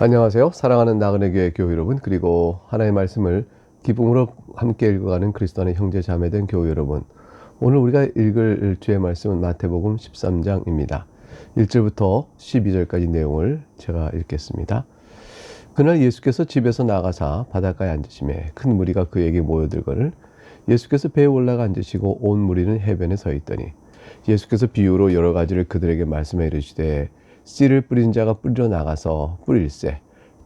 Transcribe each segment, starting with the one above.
안녕하세요. 사랑하는 나그네 교회 교회 여러분, 그리고 하나님의 말씀을 기쁨으로 함께 읽어가는 그리스도 안의 형제 자매된 교회 여러분, 오늘 우리가 읽을 주의 말씀은 마태복음 13장입니다. 1절부터 12절까지 내용을 제가 읽겠습니다. 그날 예수께서 집에서 나가사 바닷가에 앉으시매 큰 무리가 그에게 모여들거늘 예수께서 배에 올라가 앉으시고 온 무리는 해변에 서 있더니 예수께서 비유로 여러 가지를 그들에게 말씀해 이르시되 씨를 뿌린 자가 뿌리러 나가서 뿌릴새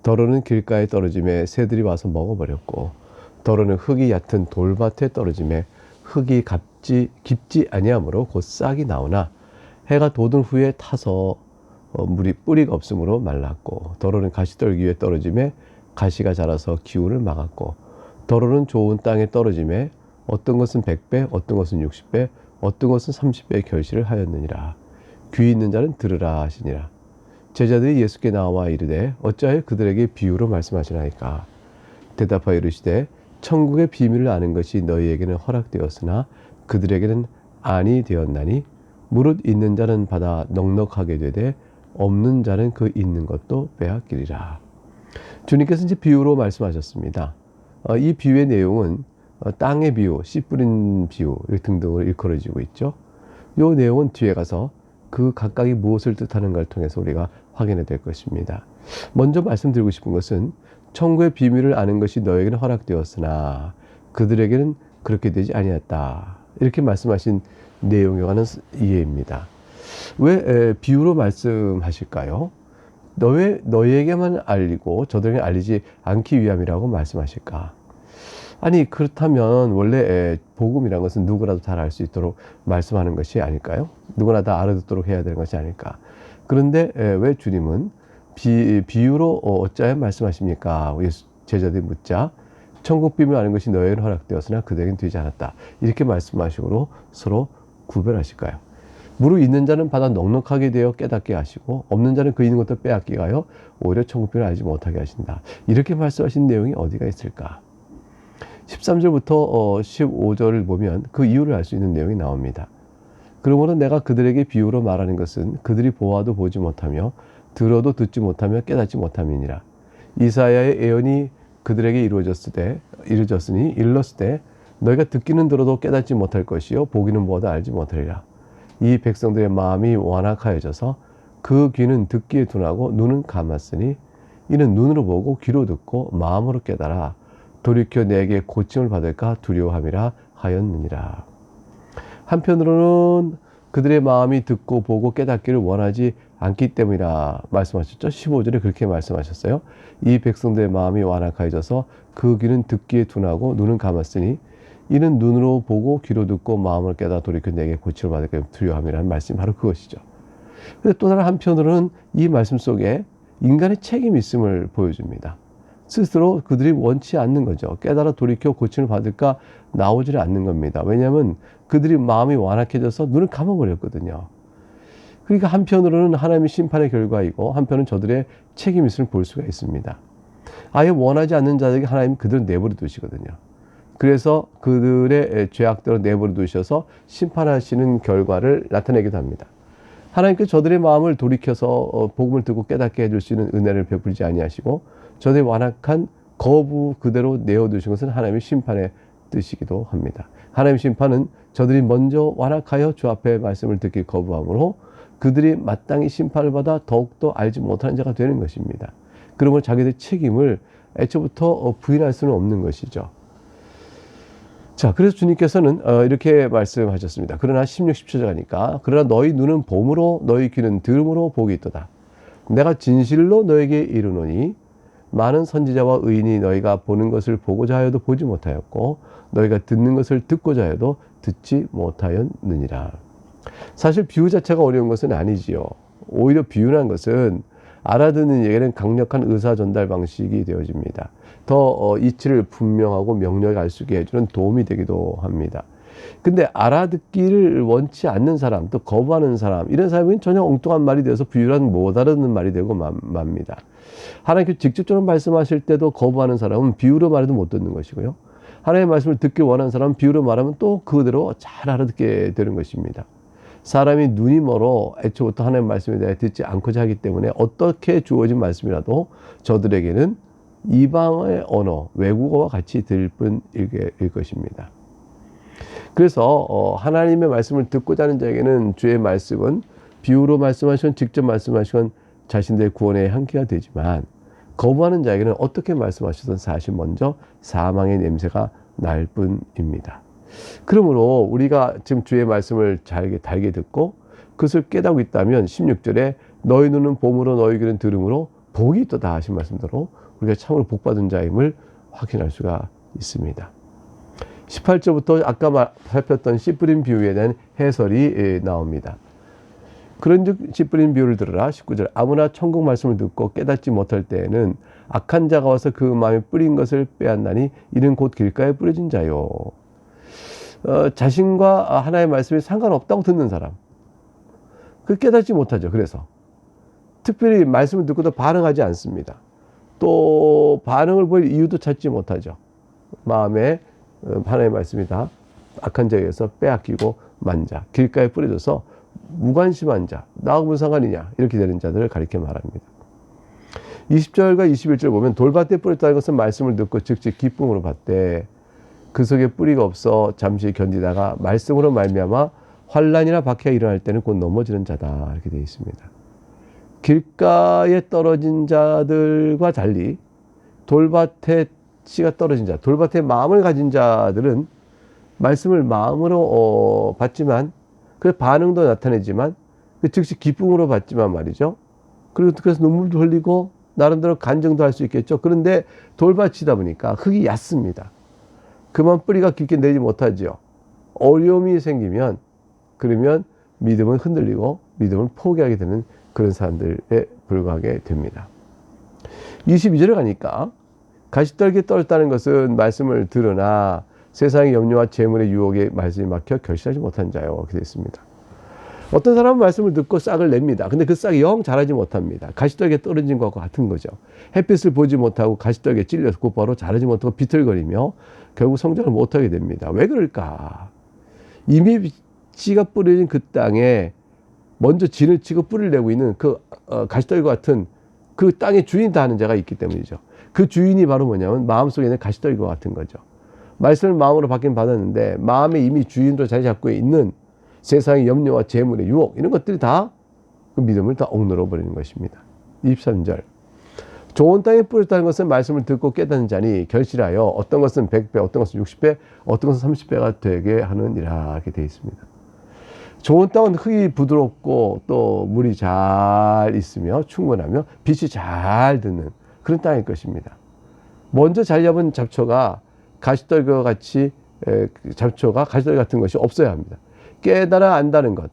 더러는 길가에 떨어짐에 새들이 와서 먹어버렸고 더러는 흙이 얕은 돌밭에 떨어짐에 흙이 깊지 아니하므로 곧 싹이 나오나 해가 돋은 후에 타서 물이 뿌리가 없으므로 말랐고 더러는 가시떨기 위에 떨어짐에 가시가 자라서 기운을 막았고 더러는 좋은 땅에 떨어짐에 어떤 것은 100배 어떤 것은 60배 어떤 것은 30배의 결실을 하였느니라. 귀 있는 자는 들으라 하시니라. 제자들이 예수께 나와 이르되 어찌하여 그들에게 비유로 말씀하시나이까. 대답하여 이르시되 천국의 비밀을 아는 것이 너희에게는 허락되었으나 그들에게는 아니 되었나니 무릇 있는 자는 받아 넉넉하게 되되 없는 자는 그 있는 것도 빼앗기리라. 주님께서 이제 비유로 말씀하셨습니다. 이 비유의 내용은 땅의 비유, 씨 뿌린 비유 등등으로 일컬어지고 있죠. 이 내용은 뒤에 가서 그 각각이 무엇을 뜻하는 걸 통해서 우리가 확인해야 될 것입니다. 먼저 말씀드리고 싶은 것은 천국의 비밀을 아는 것이 너에게는 허락되었으나 그들에게는 그렇게 되지 아니었다. 이렇게 말씀하신 내용에 관한 이해입니다. 왜 비유로 말씀하실까요? 너희에게만 알리고 저들에게 알리지 않기 위함이라고 말씀하실까? 아니 그렇다면 원래 복음이라는 것은 누구라도 잘 알 수 있도록 말씀하는 것이 아닐까요? 누구나 다 알아듣도록 해야 되는 것이 아닐까? 그런데 왜 주님은 비유로 어찌하여 말씀하십니까? 제자들이 묻자 천국 비밀을 아는 것이 너에게는 허락되었으나 그들에게는 되지 않았다. 이렇게 말씀하시고 서로 구별하실까요? 무릇 있는 자는 받아 넉넉하게 되어 깨닫게 하시고 없는 자는 그 있는 것도 빼앗기게 하여 오히려 천국 비밀을 알지 못하게 하신다. 이렇게 말씀하신 내용이 어디가 있을까? 13절부터 15절을 보면 그 이유를 알 수 있는 내용이 나옵니다. 그러므로 내가 그들에게 비유로 말하는 것은 그들이 보아도 보지 못하며 들어도 듣지 못하며 깨닫지 못함이니라. 이사야의 예언이 그들에게 이루어졌으니 일렀을 때 너희가 듣기는 들어도 깨닫지 못할 것이요 보기는 보아도 알지 못하리라. 이 백성들의 마음이 완악하여져서 그 귀는 듣기에 둔하고 눈은 감았으니 이는 눈으로 보고 귀로 듣고 마음으로 깨달아 돌이켜 내게 고침을 받을까 두려워함이라 하였느니라. 한편으로는 그들의 마음이 듣고 보고 깨닫기를 원하지 않기 때문이라 말씀하셨죠. 15절에 그렇게 말씀하셨어요. 이 백성들의 마음이 완악해져서 그 귀는 듣기에 둔하고 눈은 감았으니 이는 눈으로 보고 귀로 듣고 마음을 깨달아 돌이켜 내게 고침을 받을까 두려워함이라는 말씀이 바로 그것이죠. 그런데 또 다른 한편으로는 이 말씀 속에 인간의 책임이 있음을 보여줍니다. 스스로 그들이 원치 않는 거죠. 깨달아 돌이켜 고침을 받을까 나오지를 않는 겁니다. 왜냐하면 그들이 마음이 완악해져서 눈을 감아버렸거든요. 그러니까 한편으로는 하나님의 심판의 결과이고 한편은 저들의 책임이 있음을 볼 수가 있습니다. 아예 원하지 않는 자들에게 하나님 그들을 내버려 두시거든요. 그래서 그들의 죄악대로 내버려 두셔서 심판하시는 결과를 나타내기도 합니다. 하나님께서 저들의 마음을 돌이켜서 복음을 듣고 깨닫게 해줄 수 있는 은혜를 베풀지 아니하시고 저들의 완악한 거부 그대로 내어두신 것은 하나님의 심판의 뜻이기도 합니다. 하나님의 심판은 저들이 먼저 완악하여 주 앞에 말씀을 듣기 거부함으로 그들이 마땅히 심판을 받아 더욱더 알지 못하는 자가 되는 것입니다. 그러므로 자기들의 책임을 애초부터 부인할 수는 없는 것이죠. 자, 그래서 주님께서는 이렇게 말씀하셨습니다. 그러나 16, 17절 가니까 그러나 너희 눈은 봄으로 너희 귀는 들음으로 복이 있도다. 내가 진실로 너에게 이르노니 많은 선지자와 의인이 너희가 보는 것을 보고자 하여도 보지 못하였고 너희가 듣는 것을 듣고자 하여도 듣지 못하였느니라. 사실 비유 자체가 어려운 것은 아니지요. 오히려 비유란 것은 알아듣는 얘기는 강력한 의사 전달 방식이 되어집니다. 더 이치를 분명하고 명료하게 알 수 있게 해주는 도움이 되기도 합니다. 근데 알아듣기를 원치 않는 사람, 또 거부하는 사람, 이런 사람은 전혀 엉뚱한 말이 되어서 비유란 못 알아듣는 말이 되고 맙니다. 하나님께서 직접적으로 말씀하실 때도 거부하는 사람은 비유로 말해도 못 듣는 것이고요. 하나님의 말씀을 듣기 원하는 사람은 비유로 말하면 또 그대로 잘 알아듣게 되는 것입니다. 사람이 눈이 멀어 애초부터 하나님의 말씀에 대해 듣지 않고자 하기 때문에 어떻게 주어진 말씀이라도 저들에게는 이방의 언어, 외국어와 같이 들릴 뿐일 것입니다. 그래서 하나님의 말씀을 듣고자 하는 자에게는 주의 말씀은 비유로 말씀하시건 직접 말씀하시건 자신들의 구원의 향기가 되지만, 거부하는 자에게는 어떻게 말씀하시든 사실 먼저 사망의 냄새가 날 뿐입니다. 그러므로 우리가 지금 주의 말씀을 달게 듣고 그것을 깨닫고 있다면 16절에 너희 눈은 봄으로 너희 귀는 들음으로 복이 있도다 하신 말씀대로 우리가 참으로 복받은 자임을 확신할 수가 있습니다. 18절부터 아까 살폈던 씨 뿌린 비유에 대한 해설이 나옵니다. 그런즉 씨 뿌린 비유를 들으라. 19절 아무나 천국 말씀을 듣고 깨닫지 못할 때에는 악한 자가 와서 그 마음에 뿌린 것을 빼앗나니 이는 곧 길가에 뿌려진 자요. 자신과 하나의 말씀이 상관없다고 듣는 사람, 그 깨닫지 못하죠. 그래서 특별히 말씀을 듣고도 반응하지 않습니다. 또 반응을 보일 이유도 찾지 못하죠. 마음에 하나의 말씀이 다 악한 자에 의해서 빼앗기고 만 자, 길가에 뿌려져서 무관심한 자, 나하고 무슨 상관이냐 이렇게 되는 자들을 가리켜 말합니다. 20절과 21절 보면 돌밭에 뿌렸다는 것은 말씀을 듣고 즉시 기쁨으로 받되 그 속에 뿌리가 없어 잠시 견디다가 말씀으로 말미암아 환난이나 박해가 일어날 때는 곧 넘어지는 자다 이렇게 되어 있습니다. 길가에 떨어진 자들과 달리 돌밭에 씨가 떨어진 자, 돌밭에 마음을 가진 자들은 말씀을 마음으로 받지만 그 반응도 나타내지만 즉시 기쁨으로 받지만 말이죠. 그리고 그래서 눈물도 흘리고 나름대로 간증도 할 수 있겠죠. 그런데 돌밭이다 보니까 흙이 얕습니다. 그만 뿌리가 깊게 내지 못하죠. 어려움이 생기면 그러면 믿음은 흔들리고 믿음을 포기하게 되는 그런 사람들에 불과하게 됩니다. 22절에 가니까 가시떨기에 떨었다는 것은 말씀을 들으나 세상의 염려와 재물의 유혹에 말씀이 막혀 결실하지 못한 자요. 이렇게 되어 있습니다. 어떤 사람은 말씀을 듣고 싹을 냅니다. 근데 그 싹이 영 자라지 못합니다. 가시떨기에 떨어진 것과 같은 거죠. 햇빛을 보지 못하고 가시떨기에 찔려서 곧바로 자라지 못하고 비틀거리며 결국 성장을 못하게 됩니다. 왜 그럴까? 이미 씨가 뿌려진 그 땅에 먼저 진을 치고 뿌리를 내고 있는 그 가시떨기와 같은 그 땅의 주인이다 하는 자가 있기 때문이죠. 그 주인이 바로 뭐냐면 마음속에 있는 가시떨기와 같은 거죠. 말씀을 마음으로 받긴 받았는데 마음에 이미 주인으로 자리 잡고 있는 세상의 염려와 재물의 유혹 이런 것들이 다 그 믿음을 다 억눌러 버리는 것입니다. 23절 좋은 땅에 뿌렸다는 것은 말씀을 듣고 깨닫는 자니 결실하여 어떤 것은 100배 어떤 것은 60배 어떤 것은 30배가 되게 하느니라 이렇게 되어 있습니다. 좋은 땅은 흙이 부드럽고 또 물이 잘 있으며 충분하며 빛이 잘 드는 그런 땅일 것입니다. 먼저 자리 잡은 잡초가 가시떨기와 같이 잡초가 가시떨기 같은 것이 없어야 합니다. 깨달아 안다는 것,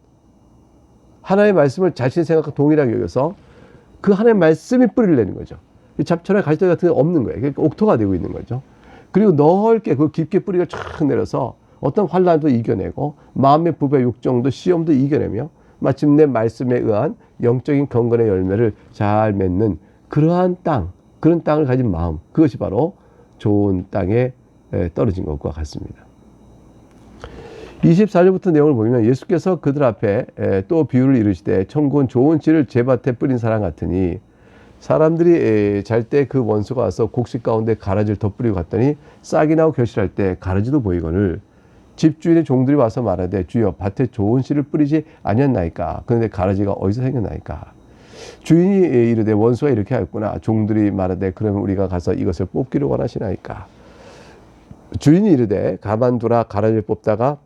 하나님의 말씀을 자신의 생각과 동일하게 여겨서 그 하나님의 말씀이 뿌리를 내는 거죠. 잡초나 가시떨기 같은 게 없는 거예요. 그러니까 옥토가 되고 있는 거죠. 그리고 넓게 그 깊게 뿌리가 쫙 내려서 어떤 환난도 이겨내고 마음의 부배 욕정도 시험도 이겨내며 마침내 말씀에 의한 영적인 경건의 열매를 잘 맺는 그러한 땅, 그런 땅을 가진 마음, 그것이 바로 좋은 땅에 떨어진 것과 같습니다. 24절부터 내용을 보면 예수께서 그들 앞에 또 비유를 이르시되 천국은 좋은 씨를 제 밭에 뿌린 사람 같으니 사람들이 잘 때 그 원수가 와서 곡식 가운데 가라지를 덧뿌리고 갔더니 싹이 나고 결실할 때 가라지도 보이거늘 집주인의 종들이 와서 말하되 주여 밭에 좋은 씨를 뿌리지 아니었나이까. 그런데 가라지가 어디서 생겼나이까. 주인이 이르되 원수가 이렇게 하였구나. 종들이 말하되 그러면 우리가 가서 이것을 뽑기를 원하시나이까. 주인이 이르되 가만두라. 가라지를 뽑다가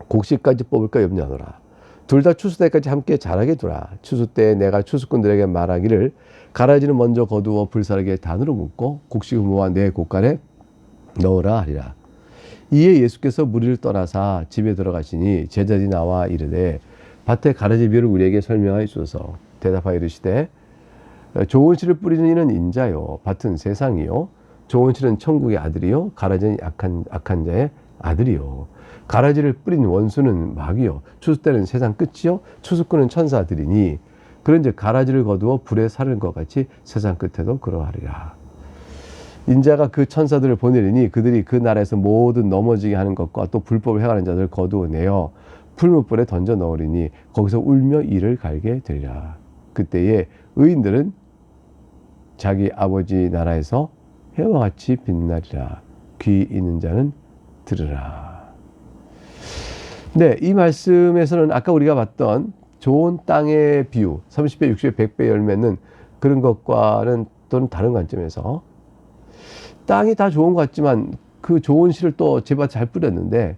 곡식까지 뽑을까 염려하노라. 둘 다 추수 때까지 함께 자라게 두라. 추수 때에 내가 추수꾼들에게 말하기를 가라지는 먼저 거두어 불사르게 단으로 묶고 곡식을 모아 내 곳간에 넣으라 하리라. 이에 예수께서 무리를 떠나사 집에 들어가시니 제자들이 나와 이르되 밭에 가라지 비유를 우리에게 설명하여 주소서. 대답하여 이르시되 좋은 씨를 뿌리는 이는 인자요 밭은 세상이요 좋은 씨는 천국의 아들이요 가라지는 악한 자의 아들이요. 가라지를 뿌린 원수는 마귀요 추수 때는 세상 끝이요 추수꾼은 천사들이니 그런즉 가라지를 거두어 불에 사르는 것 같이 세상 끝에도 그러하리라. 인자가 그 천사들을 보내리니 그들이 그 나라에서 모든 넘어지게 하는 것과 또 불법을 행하는 자들을 거두어내어 풀무불에 던져 넣으리니 거기서 울며 이를 갈게 되리라. 그때에 의인들은 자기 아버지 나라에서 해와 같이 빛나리라. 귀 있는 자는 들으라. 네, 이 말씀에서는 아까 우리가 봤던 좋은 땅의 비유, 30배, 60배, 100배 열매는 그런 것과는 또는 다른 관점에서 땅이 다 좋은 것 같지만 그 좋은 씨를 또 제법 잘 뿌렸는데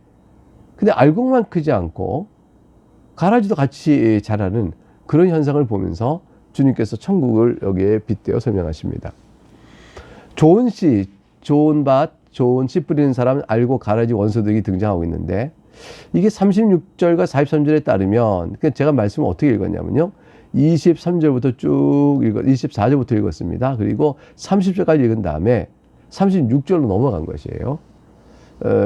근데 알곡만 크지 않고 가라지도 같이 자라는 그런 현상을 보면서 주님께서 천국을 여기에 빗대어 설명하십니다. 좋은 씨, 좋은 밭, 좋은 씨 뿌리는 사람은 알곡, 가라지, 원소들이 등장하고 있는데 이게 36절과 43절에 따르면 제가 말씀을 어떻게 읽었냐면요. 23절부터 쭉 24절부터 읽었습니다. 그리고 30절까지 읽은 다음에 36절로 넘어간 것이에요.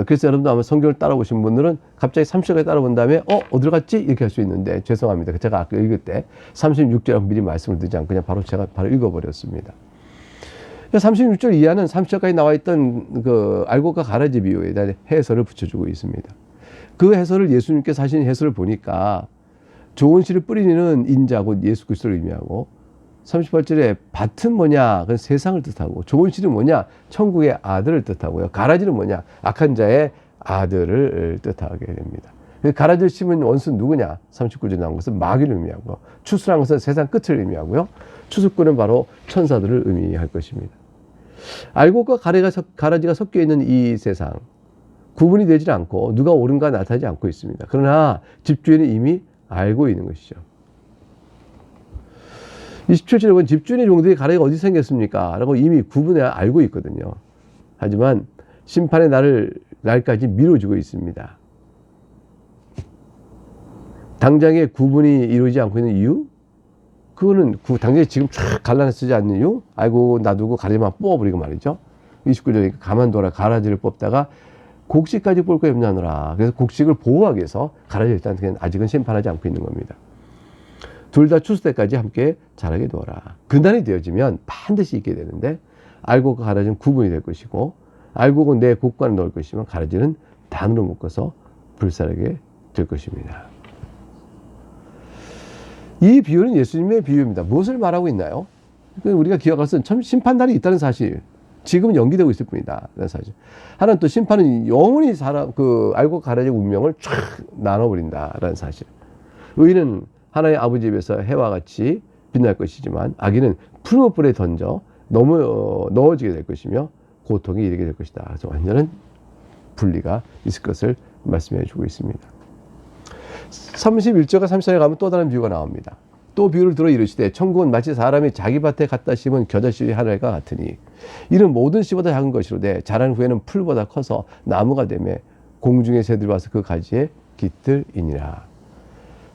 그래서 여러분도 아마 성경을 따라오신 분들은 갑자기 30절까지 따라본 다음에 어디로 갔지? 이렇게 할 수 있는데 죄송합니다. 제가 아까 읽을 때 36절하고 미리 말씀을 드리지 않고 그냥 제가 바로 읽어버렸습니다. 36절 이하는 30절까지 나와 있던 그 알곡과 가라지 비유에 대한 해설을 붙여주고 있습니다. 그 해설을 예수님께서 하신 해설을 보니까 좋은 씨를 뿌리는 인자 곧 예수 그리스도를 의미하고 38절에 밭은 뭐냐? 그건 세상을 뜻하고 좋은 씨는 뭐냐? 천국의 아들을 뜻하고요. 가라지는 뭐냐? 악한 자의 아들을 뜻하게 됩니다. 가라지를 심은 원수는 누구냐? 39절에 나온 것은 마귀를 의미하고 추수란 것은 세상 끝을 의미하고요. 추수꾼은 바로 천사들을 의미할 것입니다. 알곡과 가라지가 섞여 있는 이 세상 구분이 되지 않고 누가 옳은가 나타나지 않고 있습니다. 그러나 집주인은 이미 알고 있는 것이죠. 27절에 보면 집주인의 종들이 가라지가 어디 생겼습니까? 라고 이미 구분해 알고 있거든요. 하지만 심판의 날까지 미뤄지고 있습니다. 당장에 구분이 이루어지지 않고 있는 이유? 그거는 당장에 지금 쫙 갈라내쓰지 않는 이유? 알고 놔두고 가라지만 뽑아버리고 말이죠. 29절에 가만둬라 가라지를 뽑다가 곡식까지 뽑을 거 염려하노라. 그래서 곡식을 보호하기 위해서 가라지를 일단 아직은 심판하지 않고 있는 겁니다. 둘 다 추수 때까지 함께 자라게 두어라. 그날이 되어지면 반드시 있게 되는데 알곡과 가라지는 구분이 될 것이고 알곡은 내 곡관에 넣을 것이면 가라지는 단으로 묶어서 불사르게 될 것입니다. 이 비유는 예수님의 비유입니다. 무엇을 말하고 있나요? 우리가 기억할 수 있는 심판날이 있다는 사실, 지금은 연기되고 있을 뿐이다. 라는 사실. 하나는 또 심판은 영원히 알곡 가라지 운명을 쫙 나눠버린다라는 사실. 의인은 하나님의 아버지 입에서 해와 같이 빛날 것이지만 악인은 풀무불에 던져 넣어지게 될 것이며 고통이 이르게 될 것이다. 그래서 완전한 분리가 있을 것을 말씀해 주고 있습니다. 31절과 34절에 가면 또 다른 비유가 나옵니다. 또 비유를 들어 이르시되 천국은 마치 사람이 자기 밭에 갖다 심은 겨자씨 하늘과 같으니 이는 모든 씨보다 작은 것이로되 자란 후에는 풀보다 커서 나무가 되매 공중의 새들이 와서 그 가지에 깃들이니라.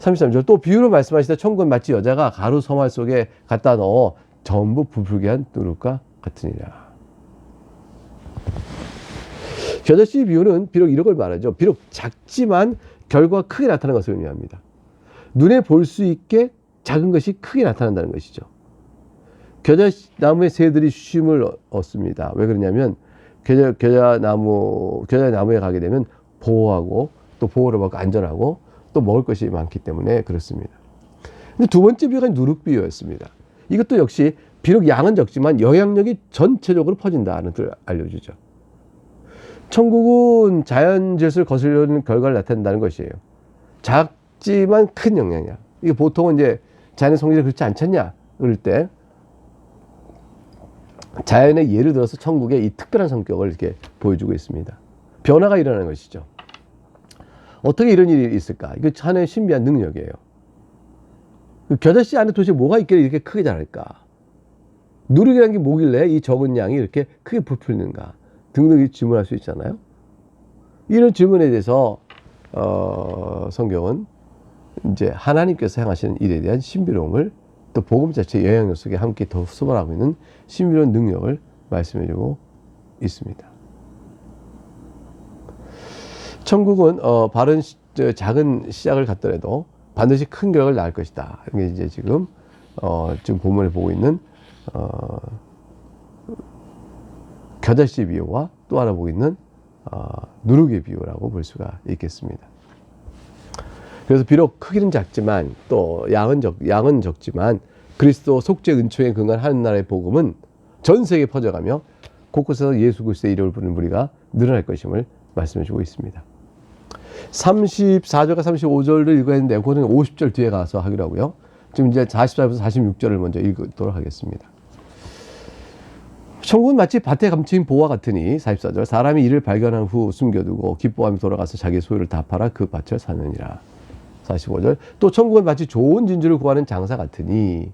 33절 또 비유로 말씀하시되 천국은 마치 여자가 가루 소말 속에 갖다 넣어 전부 부풀게 한 누룩과 같으니라. 겨자씨 비유는 비록 이런 걸 말하죠. 비록 작지만 결과가 크게 나타나는 것을 의미합니다. 눈에 볼 수 있게 작은 것이 크게 나타난다는 것이죠. 겨자나무의 새들이 쉼을 얻습니다. 왜 그러냐면 겨자나무에 가게 되면 보호하고 또 보호를 받고 안전하고 또 먹을 것이 많기 때문에 그렇습니다. 근데 두 번째 비유가 누룩 비유였습니다. 이것도 역시 비록 양은 적지만 영향력이 전체적으로 퍼진다는 것을 알려주죠. 천국은 자연 질서를 거스르는 결과를 나타낸다는 것이에요. 작지만 큰 영향이야. 이게 보통은 이제 자연의 성질이 그렇지 않잖냐? 그럴 때 자연의 예를 들어서 천국의 이 특별한 성격을 이렇게 보여주고 있습니다. 변화가 일어나는 것이죠. 어떻게 이런 일이 있을까? 이거 하나의 신비한 능력이에요. 그 겨자씨 안에 도대체 뭐가 있길래 이렇게 크게 자랄까? 누룩이라는 게 뭐길래 이 적은 양이 이렇게 크게 부풀리는가? 등등 질문할 수 있잖아요. 이런 질문에 대해서 성경은 이제 하나님께서 행하시는 일에 대한 신비로움을 또 복음 자체의 영향력 속에 함께 더 수반하고 있는 신비로운 능력을 말씀해주고 있습니다. 천국은 바른 작은 시작을 갖더라도 반드시 큰 결과를 낳을 것이다. 이게 이제 지금 본문에 보고 있는 겨자씨 비유와 또 하나 보고 있는 누룩의 비유라고 볼 수가 있겠습니다. 그래서 비록 크기는 작지만 또 양은 적지만 그리스도 속죄 은총에 근거한 하늘나라의 복음은 전 세계에 퍼져가며 곳곳에서 예수 그리스도의 이름을 부르는 무리가 늘어날 것임을 말씀해 주고 있습니다. 34절과 35절을 읽어야 했는데 그거는 50절 뒤에 가서 하기로 하고요. 지금 이제 44절부터 46절을 먼저 읽도록 하겠습니다. 천국은 마치 밭에 감추인 보화 같으니 44절 사람이 이를 발견한 후 숨겨두고 기뻐하며 돌아가서 자기 소유를 다 팔아 그 밭을 사느니라. 45절 또 천국은 마치 좋은 진주를 구하는 장사 같으니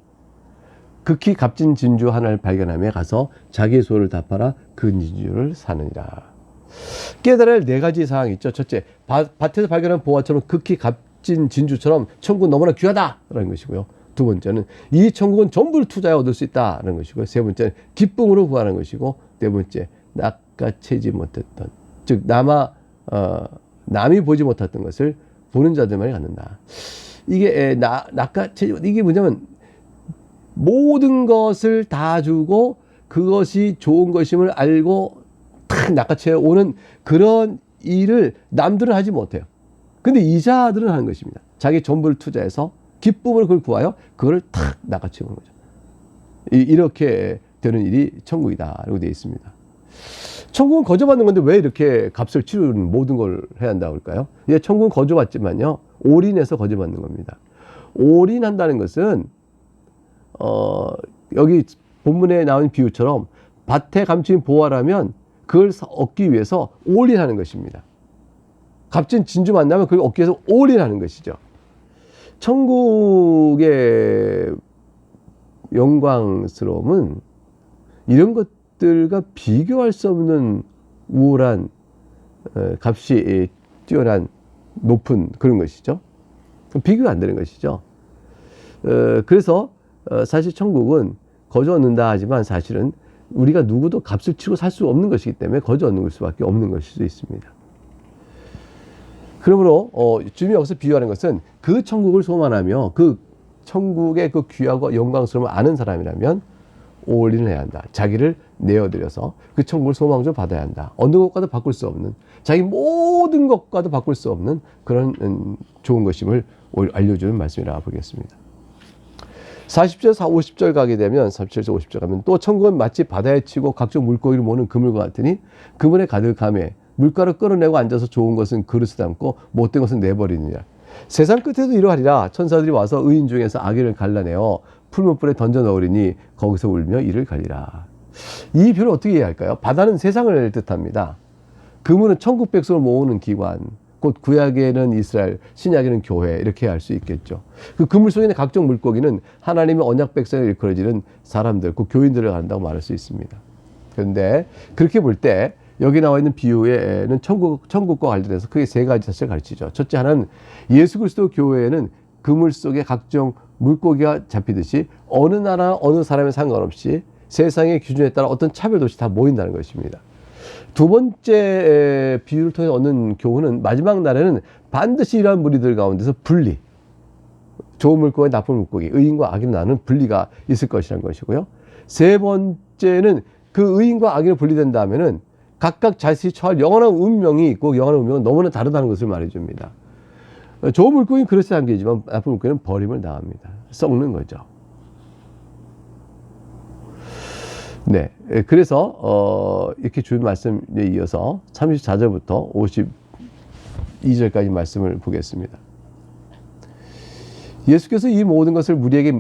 극히 값진 진주 하나를 발견하며 가서 자기의 소유를 다 팔아 그 진주를 사느니라. 깨달아야 할 네 가지 사항이 있죠. 첫째, 밭에서 발견한 보화처럼 극히 값진 진주처럼 천국은 너무나 귀하다라는 것이고요. 두 번째는 이 천국은 전부를 투자해 얻을 수 있다는 것이고요. 세 번째는 기쁨으로 구하는 것이고, 네 번째 낚아채지 못했던, 즉 남이 보지 못했던 것을 보는 자들만이 갖는다. 이게 낚아채지, 이게 뭐냐면 모든 것을 다 주고 그것이 좋은 것임을 알고 탁 낚아채어 오는 그런 일을 남들은 하지 못해요. 근데 이자들은 하는 것입니다. 자기 전부를 투자해서 기쁨으로 그걸 구하여 그걸 탁 낚아채우는 거죠. 이렇게 되는 일이 천국이다 라고 되어 있습니다. 천국은 거저받는 건데 왜 이렇게 값을 치르는 모든 걸 해야 한다고 할까요? 예, 천국은 거저받지만요, 올인해서 거저받는 겁니다. 올인한다는 것은 여기 본문에 나온 비유처럼 밭에 감추인 보화라면 그걸 얻기 위해서 올인하는 것입니다. 값진 진주 만나면 그걸 얻기 위해서 올인하는 것이죠. 천국의 영광스러움은 이런 것들과 비교할 수 없는 우월한 값이 뛰어난 높은 그런 것이죠. 비교가 안 되는 것이죠. 그래서 사실 천국은 거저 얻는다 하지만 사실은 우리가 누구도 값을 치고 살 수 없는 것이기 때문에 거저 얻는 수밖에 없는 것일 수 있습니다. 그러므로 주님이 여기서 비유하는 것은 그 천국을 소망하며 그 천국의 그 귀하고 영광스러움을 아는 사람이라면 올인을 해야 한다. 자기를 내어드려서 그 천국을 소망적으로 받아야 한다. 어느 것과도 바꿀 수 없는, 자기 모든 것과도 바꿀 수 없는 그런 좋은 것임을 알려주는 말씀이라고 보겠습니다. 40절, 50절 가게 되면 37절, 50절 가면 또 천국은 마치 바다에 치고 각종 물고기를 모는 그물과 같으니 그물에 가득하며 물가를 끌어내고 앉아서 좋은 것은 그릇에 담고 못된 것은 내버리느니라. 세상 끝에도 이러하리라. 천사들이 와서 의인 중에서 악인을 갈라내어 풀무불에 던져 넣으리니 거기서 울며 이를 갈리라. 이 표를 어떻게 이해할까요? 바다는 세상을 뜻합니다. 그물은 천국 백성을 모으는 기관, 곧 구약에는 이스라엘, 신약에는 교회, 이렇게 할 수 있겠죠. 그 그물 속에 있는 각종 물고기는 하나님의 언약 백성에 일컬어지는 사람들, 그 교인들을 한다고 말할 수 있습니다. 그런데 그렇게 볼 때 여기 나와 있는 비유에는 천국과 관련해서 크게 세 가지 사실을 가르치죠. 첫째 하나는 예수 그리스도 교회에는 그물 속에 각종 물고기가 잡히듯이 어느 나라 어느 사람에 상관없이 세상의 기준에 따라 어떤 차별도 없이 다 모인다는 것입니다. 두 번째 비유를 통해 얻는 교훈은 마지막 날에는 반드시 이러한 무리들 가운데서 분리, 좋은 물고기, 나쁜 물고기, 의인과 악인 나는 분리가 있을 것이라는 것이고요. 세 번째는 그 의인과 악인이 분리된다면은 각각 자신이 처할 영원한 운명이 있고 영원한 운명은 너무나 다르다는 것을 말해줍니다. 좋은 물고기는 그렇지 않겠지만 나쁜 물고기는 버림을 당합니다. 썩는 거죠. 네, 그래서 이렇게 주신 말씀에 이어서 34절부터 52절까지 말씀을 보겠습니다. 예수께서 이 모든 것을 우리에게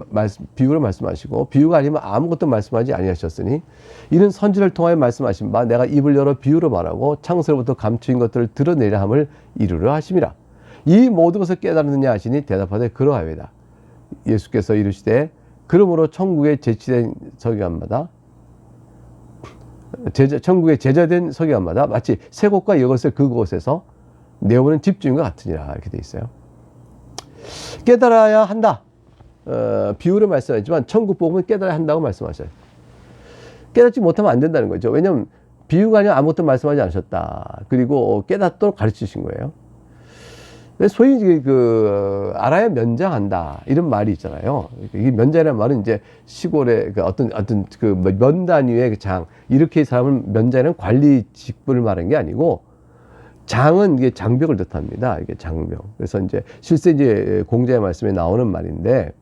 비유로 말씀하시고 비유가 아니면 아무것도 말씀하지 아니하셨으니 이는 선지를 통하여 말씀하신 바 내가 입을 열어 비유로 말하고 창세로부터 감추인 것들을 드러내려 함을 이루려 하심이라. 이 모든 것을 깨달았느냐 하시니 대답하되 그러하여이다. 예수께서 이르시되 그러므로 천국에 제치된 서기관마다 천국에 제자된 서기관마다 마치 새 곳과 이것을 그곳에서 내오는 집주인과 같으니라. 이렇게 돼 있어요. 깨달아야 한다. 비유를 말씀하지만 천국 복음은 깨달아야 한다고 말씀하셔요. 깨닫지 못하면 안 된다는 거죠. 왜냐하면 비유가 아니라 아무것도 말씀하지 않으셨다. 그리고 깨닫도록 가르치신 거예요. 소위 알아야 면장한다 이런 말이 있잖아요. 이 면장이라는 말은 이제 시골의 어떤 면 단위의 장, 이렇게 사람을 면장이라는 관리 직분을 말하는 게 아니고 장은 이게 장벽을 뜻합니다. 이게 장벽. 그래서 이제 실제 이제 공자의 말씀에 나오는 말인데,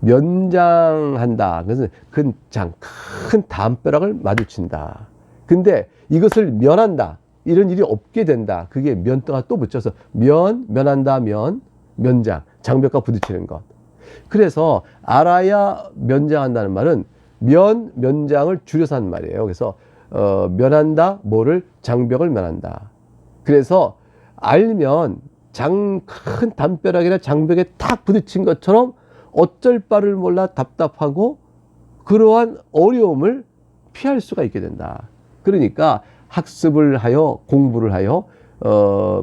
면장한다. 그래서 큰 담벼락을 마주친다. 근데 이것을 면한다. 이런 일이 없게 된다. 그게 면자가 또 붙여서 면한다, 면장. 장벽과 부딪히는 것. 그래서 알아야 면장한다는 말은 면장을 줄여서 한 말이에요. 그래서 면한다, 뭐를? 장벽을 면한다. 그래서 알면 큰 담벼락이나 장벽에 탁 부딪힌 것처럼 어쩔 바를 몰라 답답하고 그러한 어려움을 피할 수가 있게 된다. 그러니까 학습을 하여 공부를 하여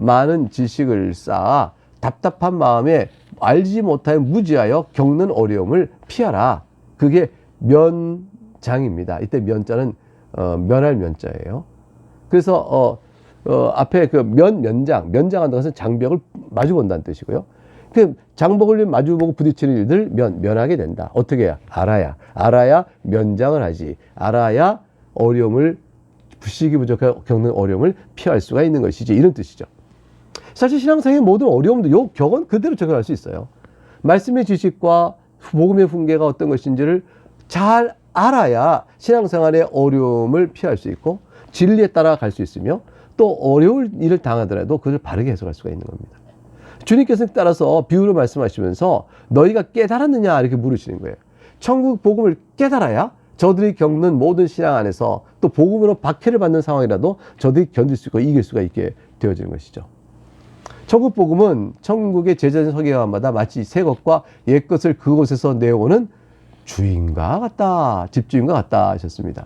많은 지식을 쌓아 답답한 마음에 알지 못하여 무지하여 겪는 어려움을 피하라. 그게 면장입니다. 이때 면자는 면할 면자예요. 그래서 앞에 그 면장한다는 것은 장벽을 마주 본다는 뜻이고요. 그 장벽을 마주보고 부딪히는 일들 면하게 된다. 어떻게 해야? 알아야 면장을 하지. 알아야 어려움을 부식이 부족하여 겪는 어려움을 피할 수가 있는 것이지. 이런 뜻이죠. 사실 신앙생의 모든 어려움도 요 격은 그대로 적용할 수 있어요. 말씀의 지식과 복음의 훈계가 어떤 것인지를 잘 알아야 신앙생활의 어려움을 피할 수 있고 진리에 따라 갈 수 있으며 또 어려울 일을 당하더라도 그것을 바르게 해석할 수가 있는 겁니다. 주님께서 따라서 비유로 말씀하시면서 너희가 깨달았느냐 이렇게 물으시는 거예요. 천국 복음을 깨달아야 저들이 겪는 모든 신앙 안에서 또 복음으로 박해를 받는 상황이라도 저들이 견딜 수 있고 이길 수가 있게 되어지는 것이죠. 천국 복음은 천국의 제자된 서기관마다 마치 새 것과 옛 것을 그곳에서 내어오는 주인과 같다, 집주인과 같다 하셨습니다.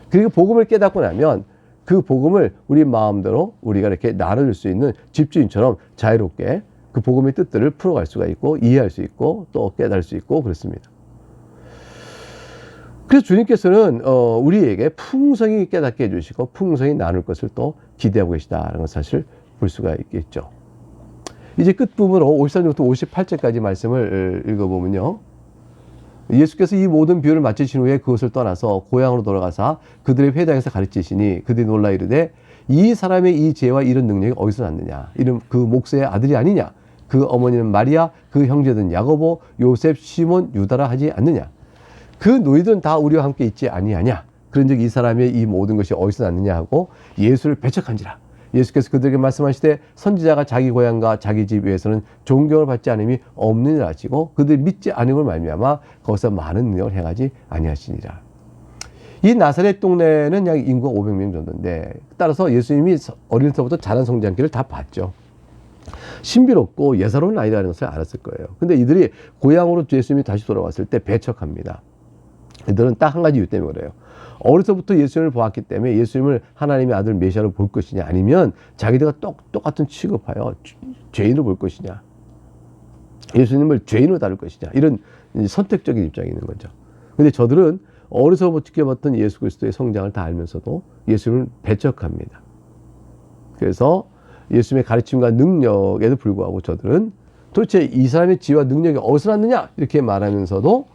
그리고 복음을 깨닫고 나면 그 복음을 우리 마음대로 우리가 이렇게 나눠줄 수 있는 집주인처럼 자유롭게 그 복음의 뜻들을 풀어갈 수가 있고 이해할 수 있고 또 깨달을 수 있고 그렇습니다. 그래서 주님께서는 우리에게 풍성히 깨닫게 해주시고 풍성히 나눌 것을 또 기대하고 계시다는 걸 사실 볼 수가 있겠죠. 이제 끝부분으로 53절부터 58절까지 말씀을 읽어보면요. 예수께서 이 모든 비유를 마치신 후에 그것을 떠나서 고향으로 돌아가사 그들의 회당에서 가르치시니 그들이 놀라 이르되 이 사람의 이 지혜와 이런 능력이 어디서 났느냐? 이름 그 목사의 아들이 아니냐? 그 어머니는 마리아, 그 형제들은 야고보, 요셉, 시몬, 유다라 하지 않느냐? 그 너희들은 다 우리와 함께 있지 아니하냐? 그런즉 이 사람의 이 모든 것이 어디서 났느냐 하고 예수를 배척한지라. 예수께서 그들에게 말씀하시되 선지자가 자기 고향과 자기 집 위에서는 존경을 받지 않음이 없느니라 하시고 그들이 믿지 않음을 말미암아 거기서 많은 능력을 행하지 아니하시니라. 이 나사렛 동네는 약 인구가 500명 정도인데 따라서 예수님이 어릴 때부터 자란 성장기를 다 봤죠. 신비롭고 예사로운 아이라는 것을 알았을 거예요. 근데 이들이 고향으로 예수님이 다시 돌아왔을 때 배척합니다. 이들은 딱 한 가지 이유 때문에 그래요. 어려서부터 예수님을 보았기 때문에 예수님을 하나님의 아들 메시아로 볼 것이냐 아니면 자기들과 똑같은 취급하여 죄인으로 볼 것이냐 예수님을 죄인으로 다룰 것이냐 이런 선택적인 입장이 있는 거죠. 근데 저들은 어려서부터 지켜봤던 예수 그리스도의 성장을 다 알면서도 예수님을 배척합니다. 그래서 예수님의 가르침과 능력에도 불구하고 저들은 도대체 이 사람의 지혜와 능력이 어디서 났느냐 이렇게 말하면서도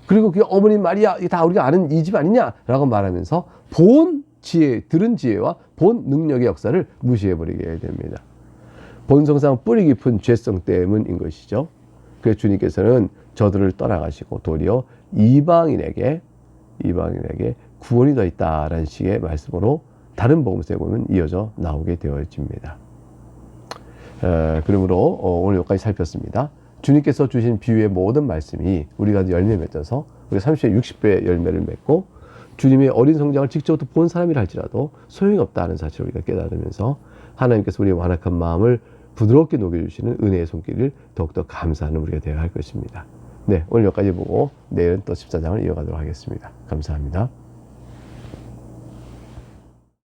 그리고 그 어머니 마리아 이게 다 우리가 아는 이 집 아니냐라고 말하면서 본 지혜, 들은 지혜와 본 능력의 역사를 무시해버리게 됩니다. 본성상 뿌리 깊은 죄성 때문인 것이죠. 그래서 주님께서는 저들을 떠나가시고 도리어 이방인에게 구원이 더 있다라는 식의 말씀으로 다른 복음서에 보면 이어져 나오게 되어집니다. 그러므로 오늘 여기까지 살폈습니다. 주님께서 주신 비유의 모든 말씀이 우리가 열매 맺어서 우리가 30배, 60배 열매를 맺고 주님의 어린 성장을 직접 본 사람이라 할지라도 소용이 없다는 사실을 우리가 깨달으면서 하나님께서 우리의 완악한 마음을 부드럽게 녹여주시는 은혜의 손길을 더욱더 감사하는 우리가 되어야 할 것입니다. 네, 오늘 여기까지 보고 내일은 또 14장을 이어가도록 하겠습니다. 감사합니다.